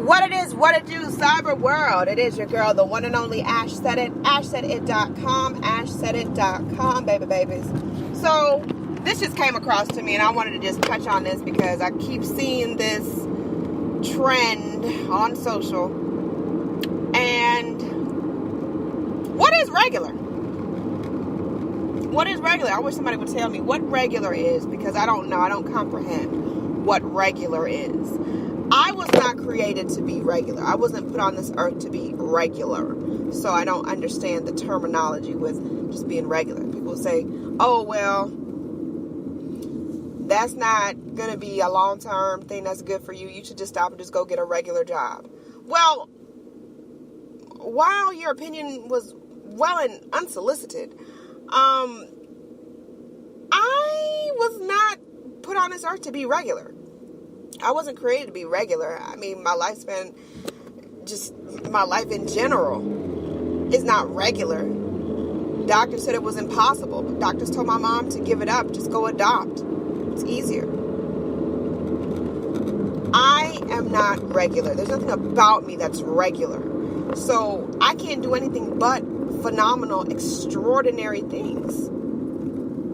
What it is, what it do, cyber world. It is your girl, the one and only Ash Said It, ashsaidit.com, ashsaidit.com, babies. So, this just came across to me, and I wanted to just touch on this because I keep seeing this trend on social. And what is regular? What is regular? I wish somebody would tell me what regular is, because I don't know. I don't comprehend what regular is. I was not created to be regular. I wasn't put on this earth to be regular. So I don't understand the terminology with just being regular. People say, oh, well, that's not going to be a long-term thing that's good for you. You should just stop and just go get a regular job. Well, while your opinion was well and unsolicited, I was not put on this earth to be regular. I wasn't created to be regular. I mean, my lifespan, just my life in general, is not regular. Doctors said it was impossible. But doctors told my mom to give it up. Just go adopt. It's easier. I am not regular. There's nothing about me that's regular. So I can't do anything but phenomenal, extraordinary things.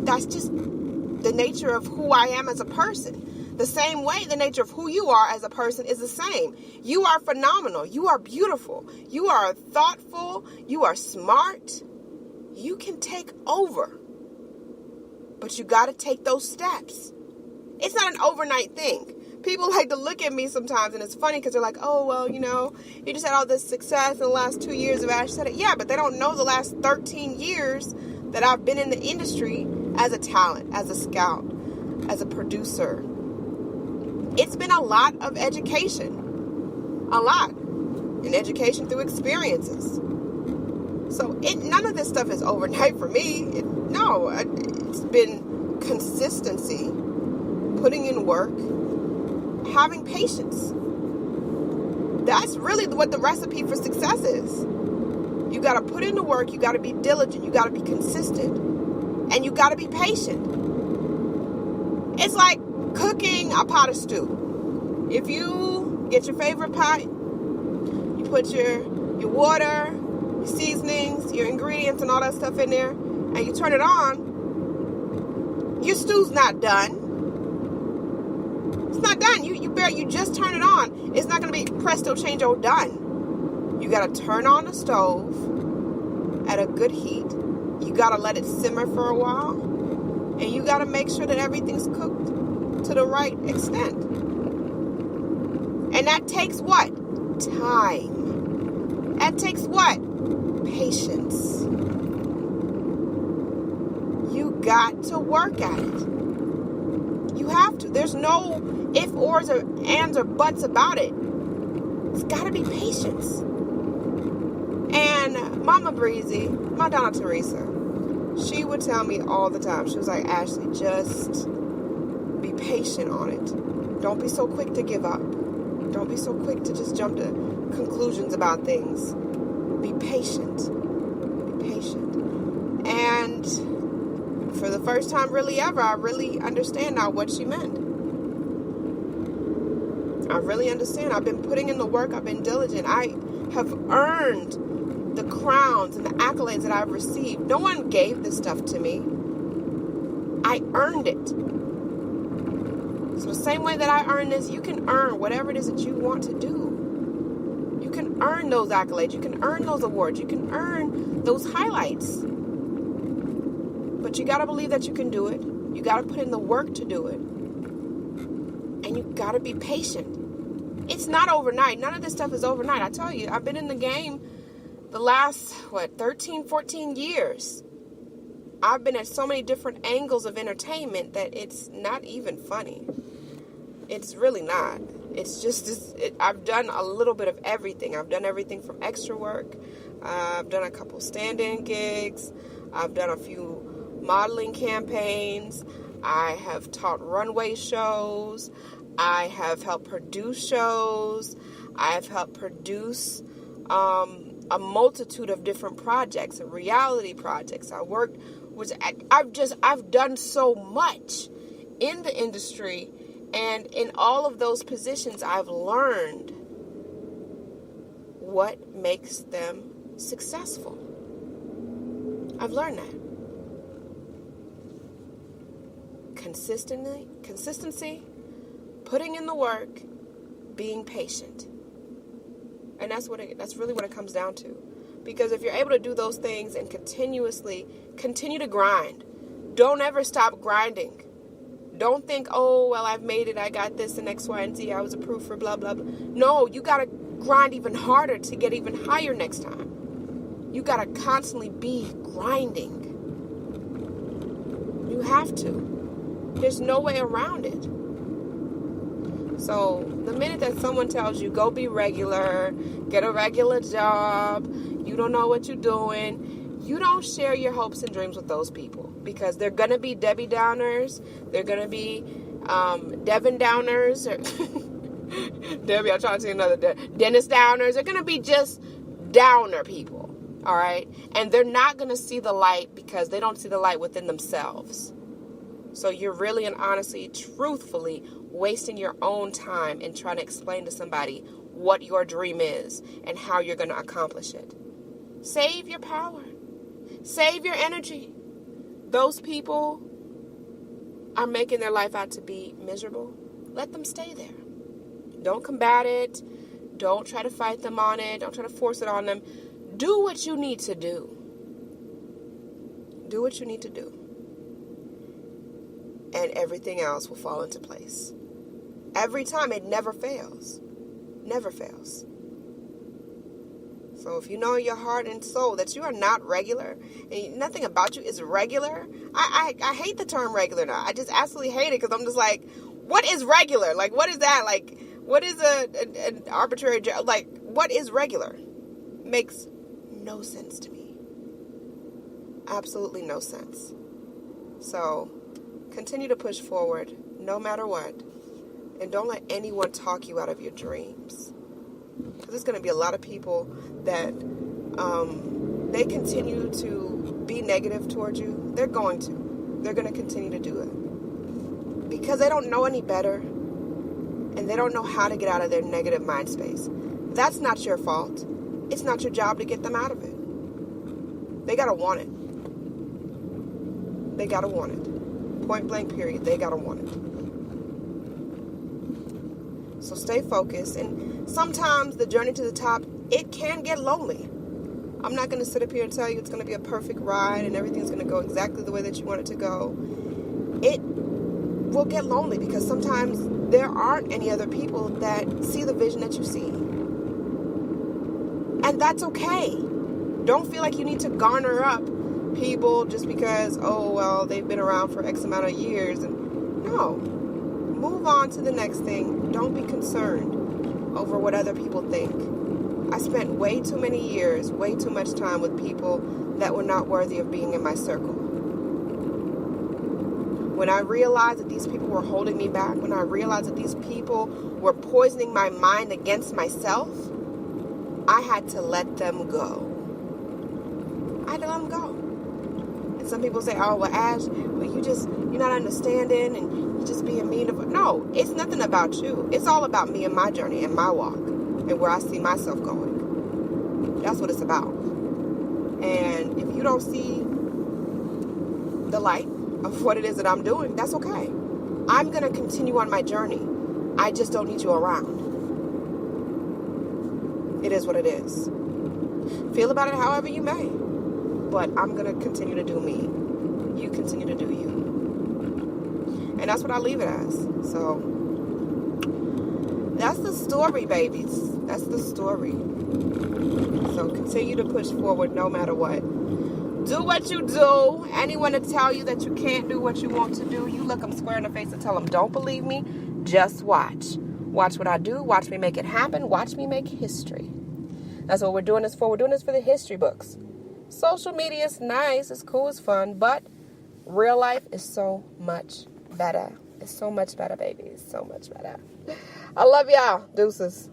That's just the nature of who I am as a person. The same way the nature of who you are as a person is the same. You are phenomenal. You are beautiful. You are thoughtful. You are smart. You can take over. But you got to take those steps. It's not an overnight thing. People like to look at me sometimes, and it's funny because they're like, oh, well, you know, you just had all this success in the last 2 years of Ash Said It. Yeah, but they don't know the last 13 years that I've been in the industry as a talent, as a scout, as a producer. It's been a lot of education. A lot. And education through experiences. So none of this stuff is overnight for me. It's been consistency, putting in work, having patience. That's really what the recipe for success is. You got to put in the work. You got to be diligent. You got to be consistent. And you got to be patient. It's like cooking a pot of stew. If you get your favorite pot, you put your water, your seasonings, your ingredients, and all that stuff in there, and you turn it on, your stew's not done. It's not done. You just turn it on. It's not going to be presto changeo done. You got to turn on the stove at a good heat. You got to let it simmer for a while, and you got to make sure that everything's cooked to the right extent. And that takes what? Time. That takes what? Patience. You got to work at it. You have to. There's no if, ors, or ands, or buts about it. It's got to be patience. And Mama Breezy, my Donna Teresa, she would tell me all the time. She was like, Ashley, just be patient on it. Don't be so quick to give up. Don't be so quick to just jump to conclusions about things. Be patient. Be patient. And for the first time really ever, I really understand now what she meant. I really understand. I've been putting in the work. I've been diligent. I have earned the crowns and the accolades that I've received. No one gave this stuff to me. I earned it. So the same way that I earned this, you can earn whatever it is that you want to do. You can earn those accolades. You can earn those awards. You can earn those highlights. But you got to believe that you can do it. You got to put in the work to do it. And you got to be patient. It's not overnight. None of this stuff is overnight. I tell you, I've been in the game the last, 13, 14 years. I've been at so many different angles of entertainment that it's not even funny. It's really not. It's just, I've done a little bit of everything. I've done everything from extra work. I've done a couple stand-in gigs. I've done a few modeling campaigns. I have taught runway shows. I have helped produce shows. I have helped produce a multitude of different projects, reality projects. I've done so much in the industry, and in all of those positions I've learned what makes them successful. I've learned that. Consistency, putting in the work, being patient. And that's really what it comes down to. Because if you're able to do those things and continuously continue to grind, don't ever stop grinding. Don't think, oh, well, I've made it. I got this and X, Y, and Z. I was approved for blah, blah, blah. No, you got to grind even harder to get even higher next time. You got to constantly be grinding. You have to. There's no way around it. So the minute that someone tells you, go be regular, get a regular job, you don't know what you're doing, you don't share your hopes and dreams with those people, because they're going to be Debbie Downers. They're going to be Devin Downers. Or Debbie, I'm trying to say another Dennis Downers. They're going to be just downer people. All right. And they're not going to see the light because they don't see the light within themselves. So you're really and honestly, truthfully wasting your own time in trying to explain to somebody what your dream is and how you're going to accomplish it. Save your power. Save your energy. Those people are making their life out to be miserable. Let them stay there. Don't combat it. Don't try to fight them on it. Don't try to force it on them. Do what you need to do. Do what you need to do. And everything else will fall into place. Every time. It never fails. Never fails. So if you know in your heart and soul that you are not regular, and nothing about you is regular, I hate the term regular now. I just absolutely hate it, because I'm just like, what is regular? Like, what is that? Like, what is an arbitrary, like, what is regular? Makes no sense to me. Absolutely no sense. So continue to push forward no matter what. And don't let anyone talk you out of your dreams. Because there's going to be a lot of people that they continue to be negative towards you. They're going to. They're going to continue to do it. Because they don't know any better. And they don't know how to get out of their negative mind space. That's not your fault. It's not your job to get them out of it. They got to want it. They got to want it. Point blank period. They got to want it. So stay focused. And sometimes the journey to the top, it can get lonely. I'm not going to sit up here and tell you it's going to be a perfect ride and everything's going to go exactly the way that you want it to go. It will get lonely because sometimes there aren't any other people that see the vision that you see. And that's okay. Don't feel like you need to garner up people just because, oh, well, they've been around for X amount of years. And no. Move on to the next thing. Don't be concerned over what other people think. I spent way too many years, way too much time with people that were not worthy of being in my circle. When I realized that these people were holding me back, when I realized that these people were poisoning my mind against myself, I had to let them go. I had to let them go. And some people say, oh, well, Ash, well, you're not understanding and you're just being mean. No, it's nothing about you. It's all about me and my journey and my walk and where I see myself going. That's what it's about. And if you don't see the light of what it is that I'm doing, that's okay. I'm going to continue on my journey. I just don't need you around. It is what it is. Feel about it however you may. But I'm going to continue to do me. You continue to do you. And that's what I leave it as. So, that's the story, babies. That's the story. So, continue to push forward no matter what. Do what you do. Anyone to tell you that you can't do what you want to do, you look them square in the face and tell them, don't believe me, just watch. Watch what I do. Watch me make it happen. Watch me make history. That's what we're doing this for. We're doing this for the history books. Social media is nice, it's cool, it's fun, but real life is so much better. It's so much better, baby. It's so much better. I love y'all. Deuces.